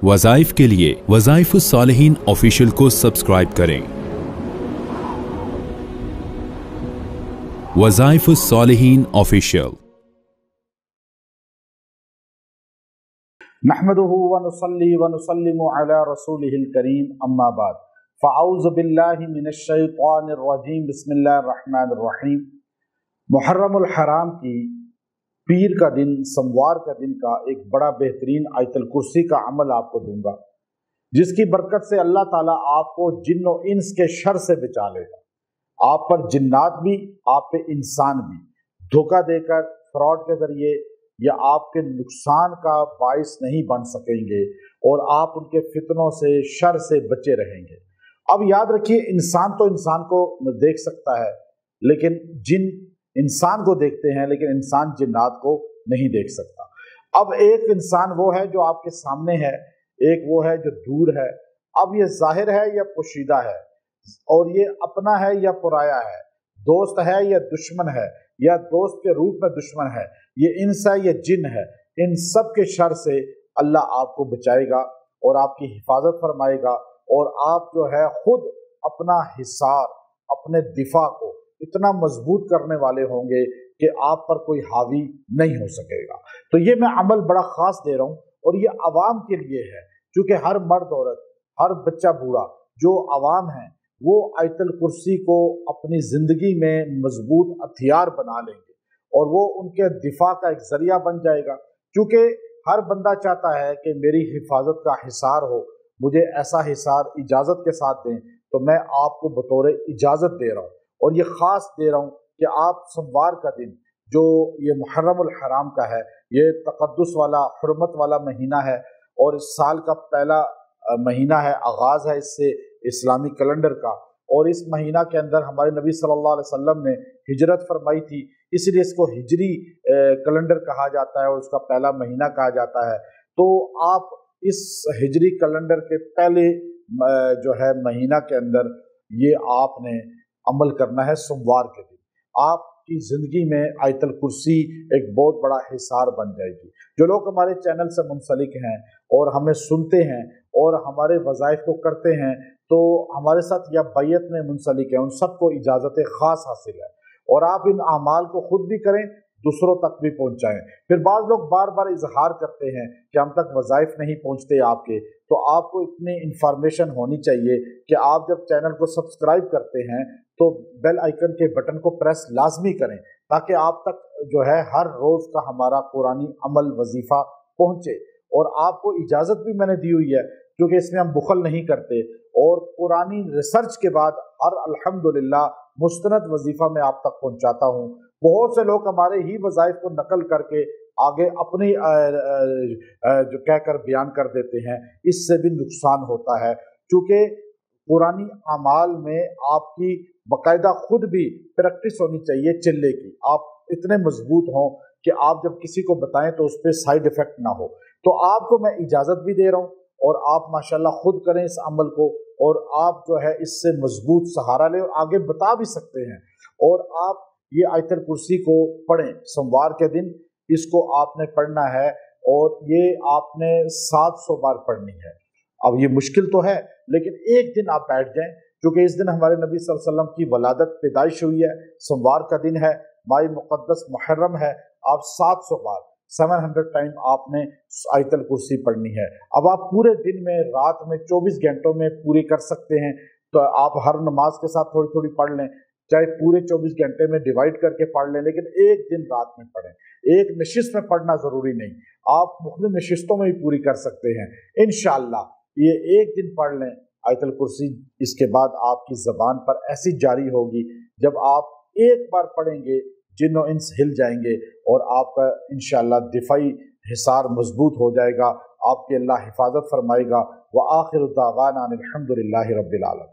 वज़ाइफ के लिए वज़ाइफुस्सालिहीन ऑफिशियल को सब्सक्राइब करें। वज़ाइफुस्सालिहीन ऑफिशियल। नहमदुहु व नुसल्ली व नुसल्लिमु अला रसूलिहिल करीम, अम्मा बाद, फ़अऊज़ु बिल्लाहि मिनश शैतानिर रजीम, बिस्मिल्लाहिर रहमानिर रहीम। मुहर्रमुल हराम की पीर का दिन, सोमवार का दिन का एक बड़ा बेहतरीन आयतुल कुर्सी का अमल आपको दूंगा, जिसकी बरकत से अल्लाह ताला आपको जिन्न और इंस के शर से बचा लेगा। आप पर जिन्नात भी, आप पे इंसान भी धोखा देकर, फ्रॉड के जरिए या आपके नुकसान का बाइस नहीं बन सकेंगे और आप उनके फितनों से, शर से बचे रहेंगे। अब याद रखिए, इंसान तो इंसान को देख सकता है, लेकिन जिन इंसान को देखते हैं, लेकिन इंसान जिन्नात को नहीं देख सकता। अब एक इंसान वो है जो आपके सामने है, एक वो है जो दूर है। अब ये जाहिर है या पोशीदा है, और ये अपना है या पराया है, दोस्त है या दुश्मन है, या दोस्त के रूप में दुश्मन है, ये इंस है या जिन है। इन सब के शर से अल्लाह आपको बचाएगा और आपकी हिफाजत फरमाएगा, और आप जो है खुद अपना हिसार, अपने दिफा को इतना मजबूत करने वाले होंगे कि आप पर कोई हावी नहीं हो सकेगा। तो ये मैं अमल बड़ा ख़ास दे रहा हूँ, और ये अवाम के लिए है, क्योंकि हर मर्द औरत, हर बच्चा बूढ़ा जो अवाम है, वो आयतुल कुर्सी को अपनी ज़िंदगी में मजबूत हथियार बना लेंगे, और वो उनके दिफा का एक ज़रिया बन जाएगा। क्योंकि हर बंदा चाहता है कि मेरी हिफाजत का हिसार हो, मुझे ऐसा हिसार इजाज़त के साथ दें, तो मैं आपको बतौर इजाज़त दे रहा हूँ, और ये ख़ास दे रहा हूँ कि आप सोमवार का दिन, जो ये मुहर्रमुल हराम का है, ये तक़द्दुस वाला, हुर्मत वाला महीना है, और इस साल का पहला महीना है, आगाज़ है इससे इस्लामी कैलेंडर का। और इस महीना के अंदर हमारे नबी सल्लल्लाहु अलैहि वसल्लम ने हिजरत फरमाई थी, इसलिए इसको हिजरी कैलेंडर कहा जाता है और उसका पहला महीना कहा जाता है। तो आप इस हिजरी कैलेंडर के पहले जो है महीना के अंदर ये आपने अमल करना है। सोमवार के दिन आपकी ज़िंदगी में आयतुल कुर्सी एक बहुत बड़ा हिसार बन जाएगी। जो लोग हमारे चैनल से मुंसलिक हैं और हमें सुनते हैं और हमारे वज़ाइफ को करते हैं, तो हमारे साथ या बैयत में मुंसलिक हैं, उन सबको इजाज़त ख़ास हासिल है। और आप इन अमाल को खुद भी करें, दूसरों तक भी पहुंचाएं। फिर बाद लोग बार बार इजहार करते हैं कि हम तक वज़ाइफ नहीं पहुंचते आपके, तो आपको इतनी इंफॉर्मेशन होनी चाहिए कि आप जब चैनल को सब्सक्राइब करते हैं तो बेल आइकन के बटन को प्रेस लाजमी करें, ताकि आप तक जो है हर रोज़ का हमारा कुरानी अमल वजीफ़ा पहुँचे। और आपको इजाज़त भी मैंने दी हुई है, क्योंकि इसमें हम बुखल नहीं करते, और कुरानी रिसर्च के बाद हर अल्हम्दुलिल्लाह मुस्तनद वजीफ़ा मैं आप तक पहुँचाता हूँ। बहुत से लोग हमारे ही वज़ाइफ को नकल करके आगे अपनी जो कहकर बयान कर देते हैं, इससे भी नुकसान होता है। क्योंकि कुरानी अमाल में आपकी बाकायदा खुद भी प्रैक्टिस होनी चाहिए चिल्ले की, आप इतने मजबूत हों कि आप जब किसी को बताएं तो उस पर साइड इफ़ेक्ट ना हो। तो आपको मैं इजाज़त भी दे रहा हूँ, और आप माशाल्लाह खुद करें इस अमल को, और आप जो है इससे मजबूत सहारा लें और आगे बता भी सकते हैं। और आप ये आयतुल कुर्सी को पढ़ें सोमवार के दिन, इसको आपने पढ़ना है, और ये आपने 700 बार पढ़नी है। अब ये मुश्किल तो है, लेकिन एक दिन आप बैठ जाएं, क्योंकि इस दिन हमारे नबी सल्लल्लाहु अलैहि वसल्लम की वलादत पैदाइश हुई है, सोमवार का दिन है, माह मुक़द्दस मुहर्रम है। आप 700 बार 700 टाइम आपने आयतुल कुर्सी पढ़नी है। अब आप पूरे दिन में, रात में, 24 घंटों में पूरी कर सकते हैं, तो आप हर नमाज के साथ थोड़ी थोड़ी पढ़ लें, चाहे पूरे 24 घंटे में डिवाइड करके पढ़ लें, लेकिन एक दिन रात में पढ़ें। एक नशिस्त में पढ़ना ज़रूरी नहीं, आप मुख्तलिफ नशिस्तों में भी पूरी कर सकते हैं। इंशाअल्लाह ये एक दिन पढ़ लें आयतुल कुर्सी, इसके बाद आपकी ज़बान पर ऐसी जारी होगी, जब आप एक बार पढ़ेंगे जिन्नो इंस हिल जाएंगे, और आपका इंशाअल्लाह दिफाई हिसार मजबूत हो जाएगा, आपकी अल्लाह हिफाजत फरमाएगा। व आखिरु दावाना अनिल हम्दुलिल्लाहि रब्बिल आलमीन।